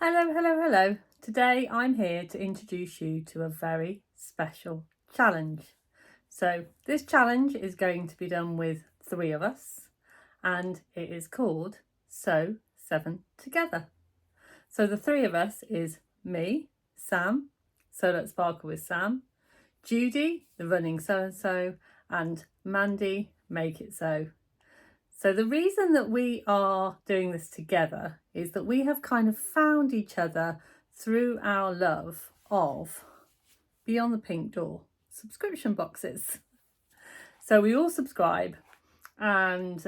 Hello, hello, hello. Today I'm here to introduce you to a very special challenge. So this challenge is going to be done with 3 of us and it is called Sew 7 Together. So the 3 of us is me, Sam, Sew Let's Sparkle with Sam, Judy, the running so-and-so, and Mandy, Make It So. So the reason that we are doing this together is that we have kind of found each other through our love of Beyond the Pink Door subscription boxes. So we all subscribe and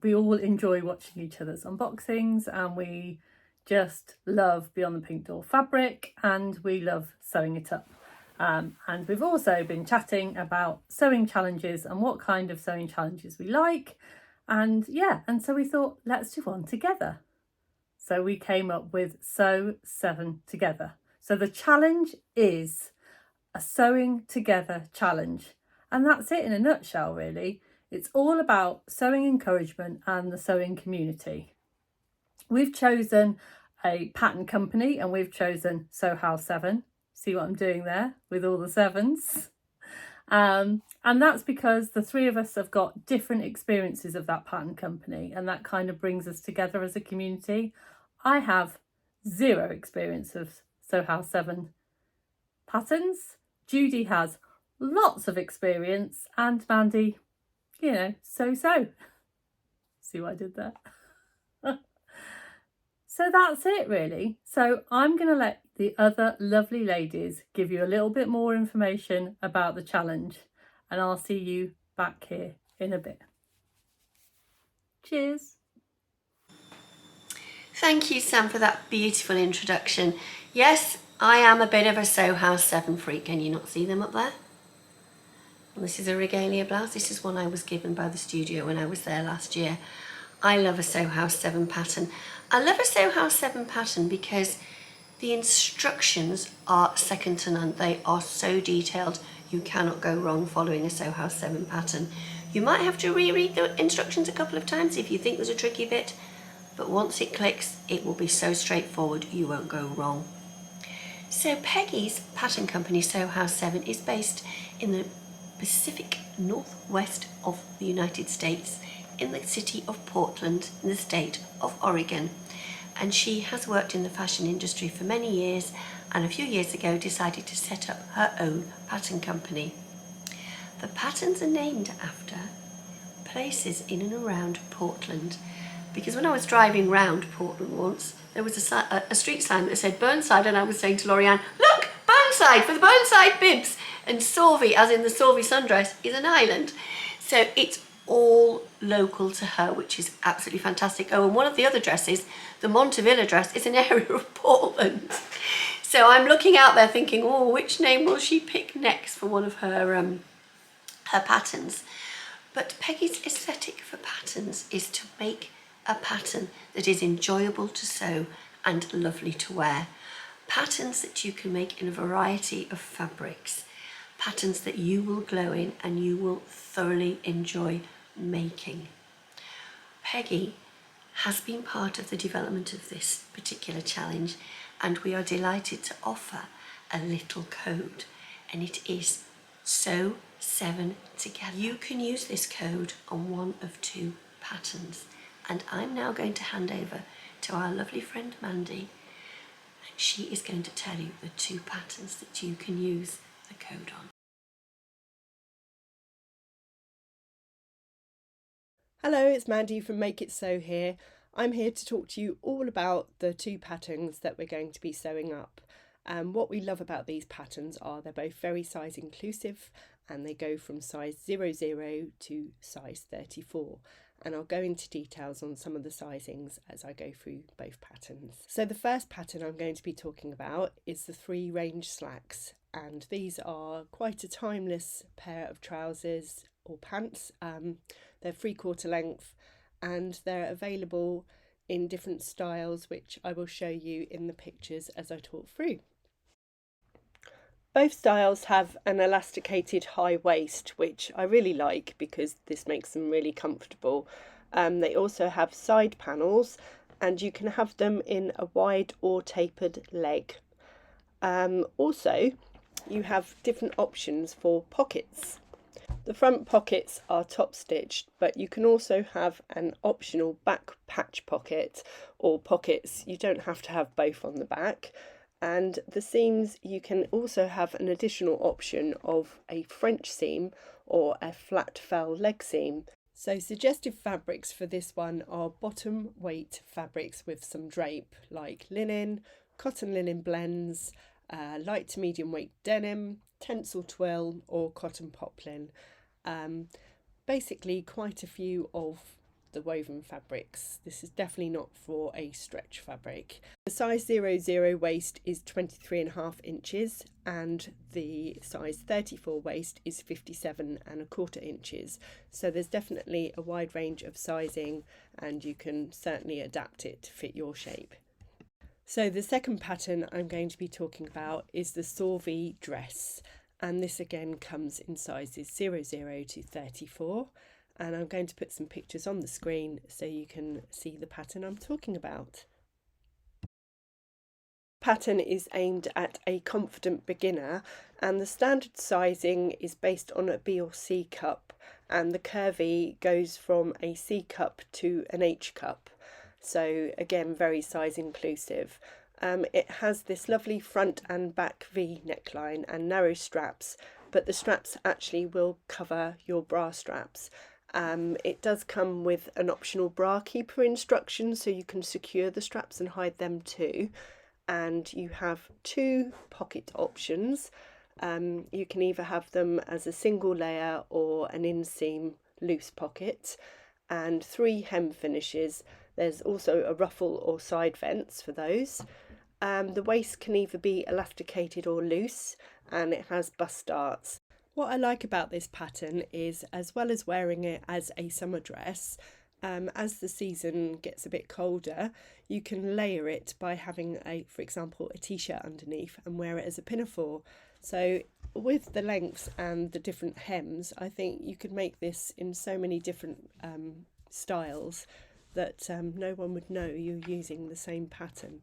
we all enjoy watching each other's unboxings, and we just love Beyond the Pink Door fabric and we love sewing it up. And we've also been chatting about sewing challenges and what kind of sewing challenges we like. And so we thought, let's do one together. So we came up with Sew 7 Together. So the challenge is a sewing together challenge. And that's it in a nutshell, really. It's all about sewing encouragement and the sewing community. We've chosen a pattern company and we've chosen Sew House 7. See what I'm doing there with all the sevens? And that's because the 3 of us have got different experiences of that pattern company, and that kind of brings us together as a community. I have 0 experience of Sew House 7 patterns. Judy has lots of experience, and Mandy, so. See what I did there? So that's it really. So I'm going to let the other lovely ladies give you a little bit more information about the challenge, and I'll see you back here in a bit. Cheers. Thank you, Sam, for that beautiful introduction. Yes, I am a bit of a Sew House 7 freak. Can you not see them up there? Well, this is a regalia blouse. This is one I was given by the studio when I was there last year. I love a Sew House 7 pattern. I love a Sew House 7 pattern because the instructions are second to none. They are so detailed. You cannot go wrong following a Sew House 7 pattern. You might have to reread the instructions a couple of times if you think there's a tricky bit, but once it clicks, it will be so straightforward, you won't go wrong. So Peggy's pattern company, Sew House 7, is based in the Pacific Northwest of the United States, in the city of Portland, in the state of Oregon. And she has worked in the fashion industry for many years, and a few years ago decided to set up her own pattern company. The patterns are named after places in and around Portland, because when I was driving round Portland once, there was a street sign that said Burnside, and I was saying to Lorianne, look, Burnside, for the Burnside bibs. And Sauvie, as in the Sauvie Sundress, is an island. So it's all local to her, which is absolutely fantastic. Oh, and one of the other dresses, the Montevilla dress, is an area of Portland. So I'm looking out there thinking, oh, which name will she pick next for one of her patterns? But Peggy's aesthetic for patterns is to make a pattern that is enjoyable to sew and lovely to wear. Patterns that you can make in a variety of fabrics. Patterns that you will glow in and you will thoroughly enjoy making. Peggy has been part of the development of this particular challenge, and we are delighted to offer a little code, and it is Sew 7 Together. You can use this code on one of 2 patterns, and I'm now going to hand over to our lovely friend Mandy, and she is going to tell you the 2 patterns that you can use the code on. Hello, it's Mandy from Make It So here. I'm here to talk to you all about the 2 patterns that we're going to be sewing up. What we love about these patterns are they're both very size inclusive, and they go from size 00 to size 34. And I'll go into details on some of the sizings as I go through both patterns. So the first pattern I'm going to be talking about is the 3 range slacks, and these are quite a timeless pair of trousers or pants. They're 3/4 length, and they're available in different styles, which I will show you in the pictures as I talk through. Both styles have an elasticated high waist, which I really like because this makes them really comfortable. They also have side panels, and you can have them in a wide or tapered leg. Also, you have different options for pockets. The front pockets are top stitched, but you can also have an optional back patch pocket, or pockets. You don't have to have both on the back. And the seams, you can also have an additional option of a French seam or a flat fell leg seam. So suggested fabrics for this one are bottom weight fabrics with some drape, like linen, cotton linen blends, light to medium weight denim, tencel twill or cotton poplin. Basically quite a few of the woven fabrics. This is definitely not for a stretch fabric. The size 00 waist is 23.5 inches and the size 34 waist is 57.25 inches. So there's definitely a wide range of sizing and you can certainly adapt it to fit your shape. So the second pattern I'm going to be talking about is the Sauvie dress, and this again comes in sizes 00 to 34, and I'm going to put some pictures on the screen so you can see the pattern I'm talking about. Pattern is aimed at a confident beginner, and the standard sizing is based on a B or C cup, and the curvy goes from a C cup to an H cup. So again, very size inclusive. It has this lovely front and back V neckline and narrow straps, but the straps actually will cover your bra straps. It does come with an optional bra keeper instruction, so you can secure the straps and hide them too. And you have two pocket options. You can either have them as a single layer or an inseam loose pocket, and 3 hem finishes. There's also a ruffle or side vents for those. The waist can either be elasticated or loose, and it has bust darts. What I like about this pattern is, as well as wearing it as a summer dress, as the season gets a bit colder, you can layer it by having for example, a t-shirt underneath and wear it as a pinafore. So with the lengths and the different hems, I think you could make this in so many different styles that no one would know you're using the same pattern.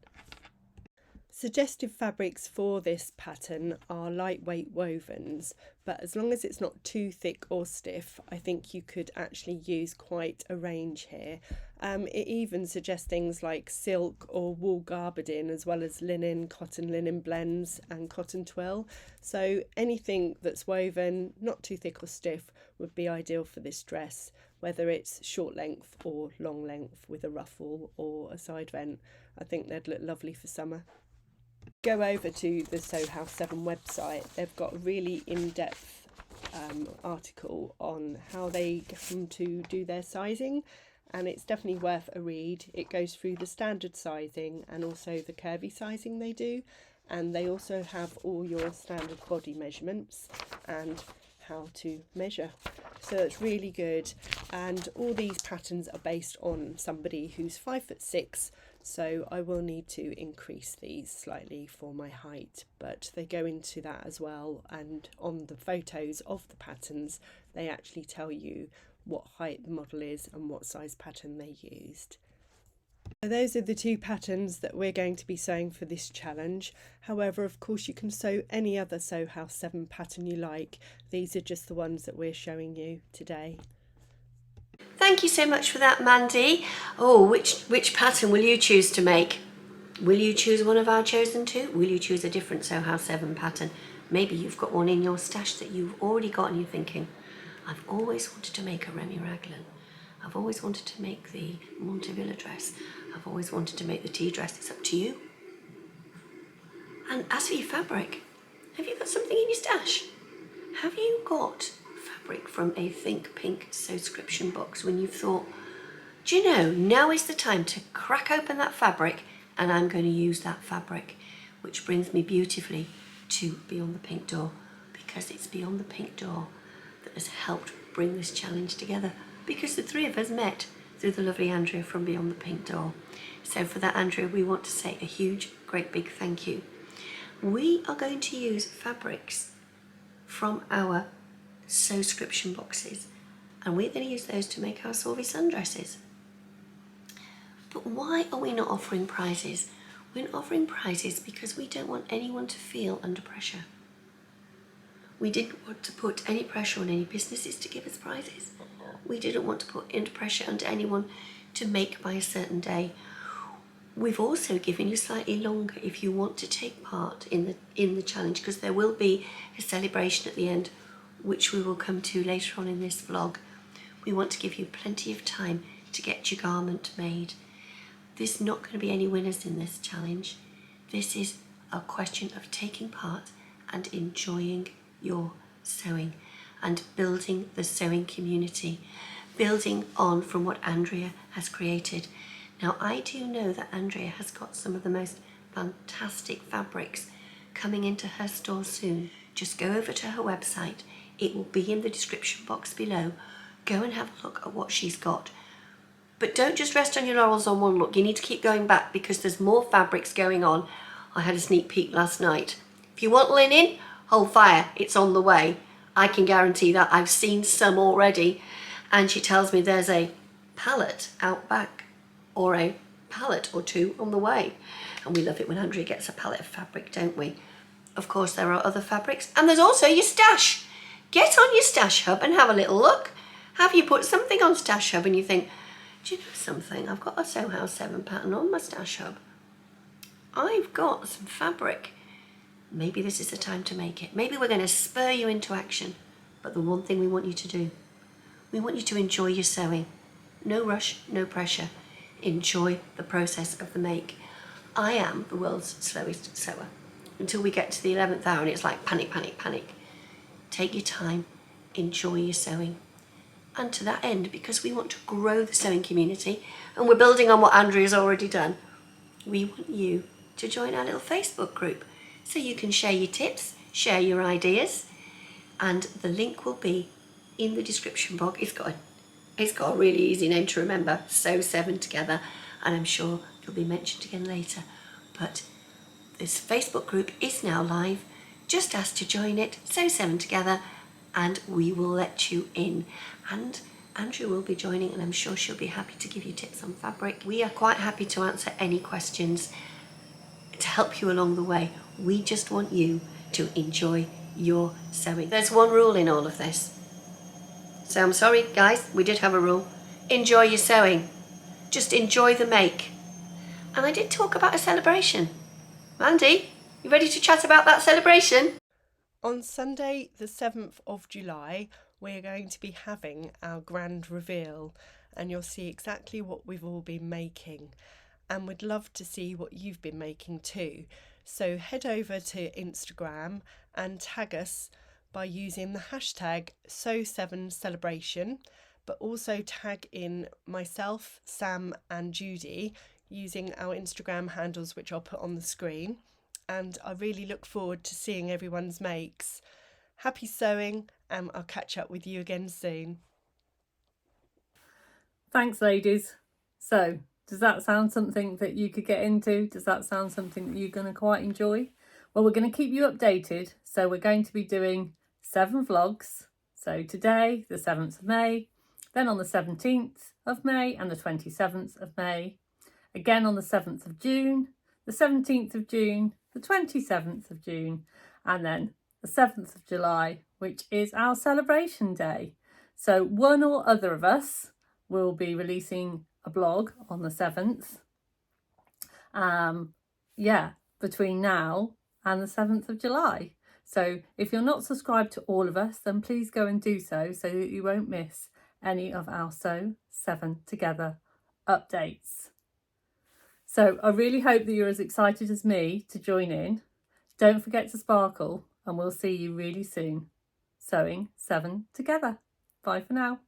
Suggested fabrics for this pattern are lightweight wovens, but as long as it's not too thick or stiff, I think you could actually use quite a range here. It even suggests things like silk or wool gabardine, as well as linen, cotton linen blends and cotton twill. So anything that's woven, not too thick or stiff, would be ideal for this dress, whether it's short length or long length with a ruffle or a side vent. I think they'd look lovely for summer. Go over to the Sew House 7 website. They've got a really in-depth article on how they come to do their sizing, and it's definitely worth a read. It goes through the standard sizing and also the curvy sizing they do, and they also have all your standard body measurements and how to measure. So it's really good, and all these patterns are based on somebody who's 5'6", so I will need to increase these slightly for my height, but they go into that as well, and on the photos of the patterns they actually tell you what height the model is and what size pattern they used. So those are the 2 patterns that we're going to be sewing for this challenge. However, of course, you can sew any other Sew House 7 pattern you like. These are just the ones that we're showing you today. Thank you so much for that, Mandy. Oh, which pattern will you choose to make? Will you choose one of our chosen 2? Will you choose a different Sew House 7 pattern? Maybe you've got one in your stash that you've already got and you're thinking, I've always wanted to make a Remy Raglan. I've always wanted to make the Montevilla dress. I've always wanted to make the tea dress. It's up to you. And as for your fabric, have you got something in your stash? Have you got fabric from a Think Pink subscription box when you've thought, do you know, now is the time to crack open that fabric and I'm going to use that fabric? Which brings me beautifully to Beyond the Pink Door, because it's Beyond the Pink Door that has helped bring this challenge together, because the 3 of us met through the lovely Andrea from Beyond the Pink Door. So for that, Andrea, we want to say a huge, great big thank you. We are going to use fabrics from our subscription boxes, and we're going to use those to make our Sauvie sundresses. But why are we not offering prizes? We're not offering prizes because we don't want anyone to feel under pressure. We didn't want to put any pressure on any businesses to give us prizes. We didn't want to put any pressure on anyone to make by a certain day. We've also given you slightly longer if you want to take part in the challenge, because there will be a celebration at the end, which we will come to later on in this vlog. We want to give you plenty of time to get your garment made. There's not going to be any winners in this challenge. This is a question of taking part and enjoying your sewing and building the sewing community, building on from what Andrea has created. Now, I do know that Andrea has got some of the most fantastic fabrics coming into her store soon. Just go over to her website. It will be in the description box below. Go and have a look at what she's got. But don't just rest on your laurels on one look. You need to keep going back because there's more fabrics going on. I had a sneak peek last night. If you want linen, hold fire. It's on the way. I can guarantee that. I've seen some already. And she tells me there's a pallet out back, or a pallet or two on the way. And we love it when Andrea gets a pallet of fabric, don't we? Of course, there are other fabrics. And there's also your stash. Get on your Stash Hub and have a little look. Have you put something on Stash Hub and you think, do you know something? I've got a Sew House 7 pattern on my Stash Hub. I've got some fabric. Maybe this is the time to make it. Maybe we're going to spur you into action. But the one thing we want you to do, we want you to enjoy your sewing. No rush, no pressure. Enjoy the process of the make. I am the world's slowest sewer. Until we get to the 11th hour and it's like panic, panic, panic. Take your time, enjoy your sewing. And to that end, because we want to grow the sewing community and we're building on what Andrea's already done, we want you to join our little Facebook group so you can share your tips, share your ideas, and the link will be in the description box. It's got a really easy name to remember, Sew 7 Together, and I'm sure it'll be mentioned again later. But this Facebook group is now live. Just ask to join it, Sew 7 Together, and we will let you in. And Andrea will be joining, and I'm sure she'll be happy to give you tips on fabric. We are quite happy to answer any questions to help you along the way. We just want you to enjoy your sewing. There's one rule in all of this. So I'm sorry, guys, we did have a rule. Enjoy your sewing. Just enjoy the make. And I did talk about a celebration. Mandy, you ready to chat about that celebration? On Sunday, the 7th of July, we're going to be having our grand reveal, and you'll see exactly what we've all been making. And we'd love to see what you've been making too. So head over to Instagram and tag us by using the hashtag Sew7Celebration, but also tag in myself, Sam and Judy using our Instagram handles, which I'll put on the screen. And I really look forward to seeing everyone's makes. Happy sewing, and I'll catch up with you again soon. Thanks, ladies. So, does that sound something that you could get into? Does that sound something that you're going to quite enjoy? Well, we're going to keep you updated. So we're going to be doing 7 vlogs. So today, the 7th of May, then on the 17th of May and the 27th of May, again on the 7th of June, the 17th of June, the 27th of June, and then the 7th of July, which is our celebration day. So one or other of us will be releasing a blog on the 7th. Between now and the 7th of July. So if you're not subscribed to all of us, then please go and do so that you won't miss any of our Sew 7 Together updates. So I really hope that you're as excited as me to join in. Don't forget to sparkle, and we'll see you really soon. Sewing 7 together. Bye for now.